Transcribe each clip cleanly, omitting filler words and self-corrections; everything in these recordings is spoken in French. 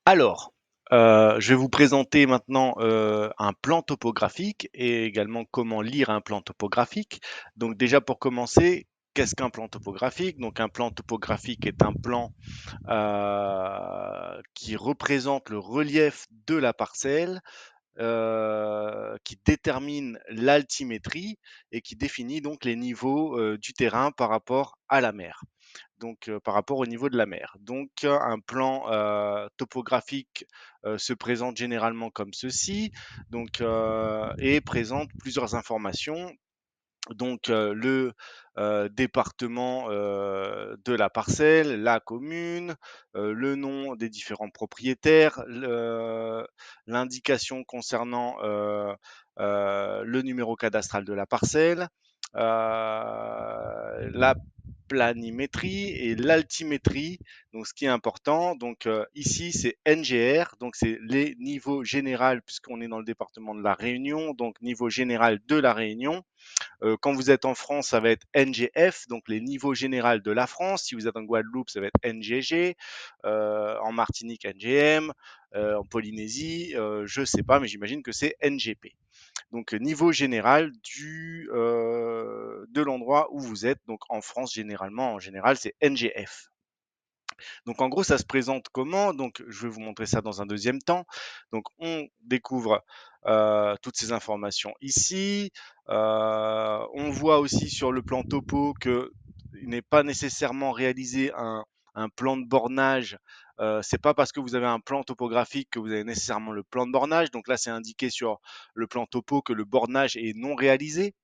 Alors, je vais vous présenter maintenant, un plan topographique et également comment lire un plan topographique. Donc déjà pour commencer, qu'est-ce qu'un plan topographique? Donc un plan topographique est un plan, qui représente le relief de la parcelle, qui détermine l'altimétrie et qui définit donc les niveaux, du terrain par rapport à la mer. Donc, par rapport au niveau de la mer. Donc, un plan, topographique, se présente généralement comme ceci, donc, et présente plusieurs informations. Donc, le, département, de la parcelle, la commune, le nom des différents propriétaires, l'indication concernant, le numéro cadastral de la parcelle, la planimétrie et l'altimétrie. Donc, ce qui est important, donc ici c'est NGR, donc c'est les niveaux généraux puisqu'on est dans le département de la Réunion, donc niveau général de la Réunion. Quand vous êtes en France, ça va être NGF, donc les niveaux généraux de la France. Si vous êtes en Guadeloupe, ça va être NGG. En Martinique, NGM. En Polynésie, je ne sais pas, mais j'imagine que c'est NGP. Donc niveau général de l'endroit où vous êtes. Donc en France, généralement, en général, c'est NGF. Donc en gros, ça se présente comment? Donc je vais vous montrer ça dans un deuxième temps. Donc on découvre toutes ces informations ici. On voit aussi sur le plan topo qu'il n'est pas nécessairement réalisé un plan de bornage. C'est pas parce que vous avez un plan topographique que vous avez nécessairement le plan de bornage. Donc là, c'est indiqué sur le plan topo que le bornage est non réalisé.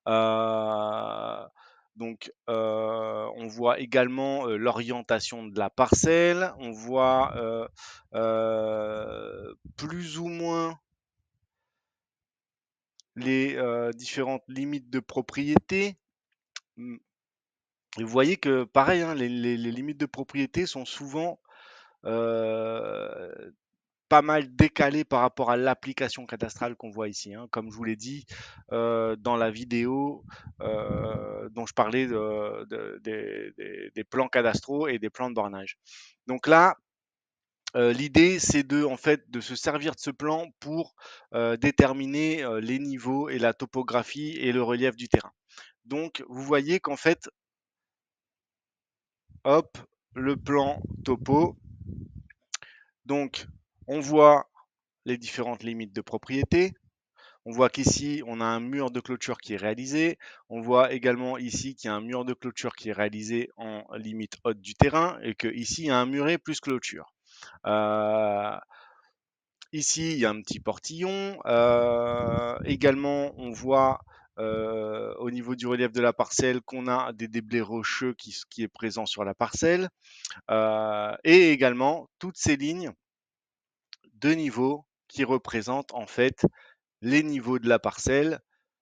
Euh, donc, on voit également l'orientation de la parcelle. On voit plus ou moins les différentes limites de propriété. Mm. Et vous voyez que, pareil, hein, les limites de propriété sont souvent euh, pas mal décalé par rapport à l'application cadastrale qu'on voit ici, hein. Comme je vous l'ai dit dans la vidéo dont je parlais des plans cadastraux et des plans de bornage. Donc là, l'idée, c'est en fait, de se servir de ce plan pour déterminer les niveaux et la topographie et le relief du terrain. Donc, vous voyez qu'en fait, hop, le plan topo. Donc, on voit les différentes limites de propriété. On voit qu'ici, on a un mur de clôture qui est réalisé. On voit également ici qu'il y a un mur de clôture qui est réalisé en limite haute du terrain et que ici, il y a un muret plus clôture. Euh, Ici, il y a un petit portillon. Également, on voit au niveau du relief de la parcelle qu'on a des déblais rocheux qui est présent sur la parcelle. Et également, toutes ces lignes de niveau qui représentent en fait les niveaux de la parcelle,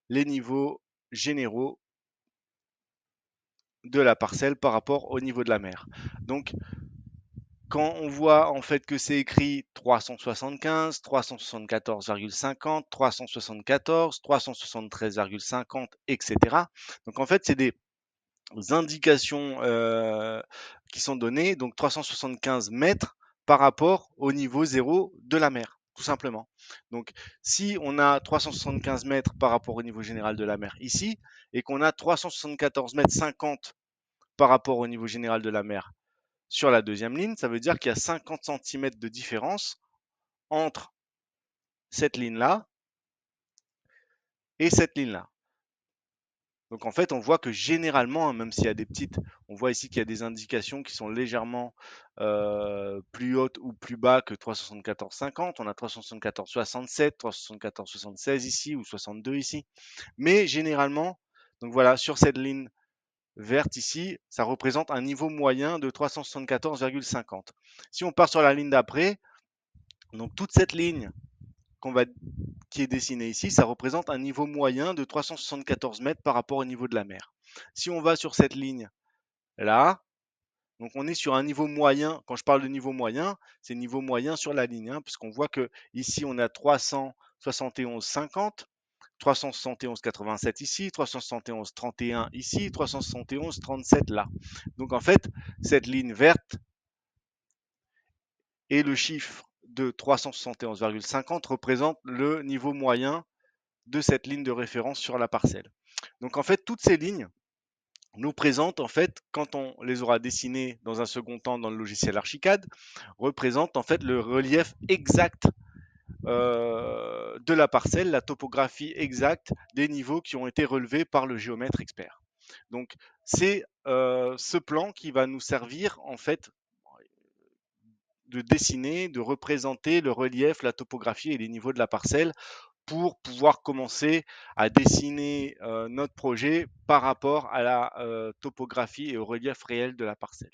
les niveaux généraux de la parcelle par rapport au niveau de la mer. Donc, quand on voit en fait que c'est écrit 375, 374,50, 374, 373,50, etc. Donc en fait, c'est des indications qui sont données, donc 375 mètres par rapport au niveau zéro de la mer, tout simplement. Donc si on a 375 mètres par rapport au niveau général de la mer ici, et qu'on a 374 mètres 50 par rapport au niveau général de la mer sur la deuxième ligne, ça veut dire qu'il y a 50 cm de différence entre cette ligne-là et cette ligne-là. Donc en fait, on voit que généralement, hein, même s'il y a des petites, on voit ici qu'il y a des indications qui sont légèrement plus hautes ou plus bas que 374,50. On a 374,67, 374,76 ici ou 62 ici. Mais généralement, donc voilà, sur cette ligne verte ici, ça représente un niveau moyen de 374,50. Si on part sur la ligne d'après, donc toute cette ligne qu'on va qui est dessiné ici, ça représente un niveau moyen de 374 mètres par rapport au niveau de la mer. Si on va sur cette ligne là, donc on est sur un niveau moyen. Quand je parle de niveau moyen, c'est niveau moyen sur la ligne, hein, puisqu'on voit que ici on a 371,50, 371,87 ici, 371,31 ici, 371,37 là. Donc en fait, cette ligne verte et le chiffre de 371,50 représente le niveau moyen de cette ligne de référence sur la parcelle. Donc en fait, toutes ces lignes nous présentent, en fait, quand on les aura dessinées dans un second temps dans le logiciel Archicad, représentent en fait le relief exact de la parcelle, la topographie exacte des niveaux qui ont été relevés par le géomètre expert. Donc c'est ce plan qui va nous servir en fait de dessiner, de représenter le relief, la topographie et les niveaux de la parcelle pour pouvoir commencer à dessiner notre projet par rapport à la topographie et au relief réel de la parcelle.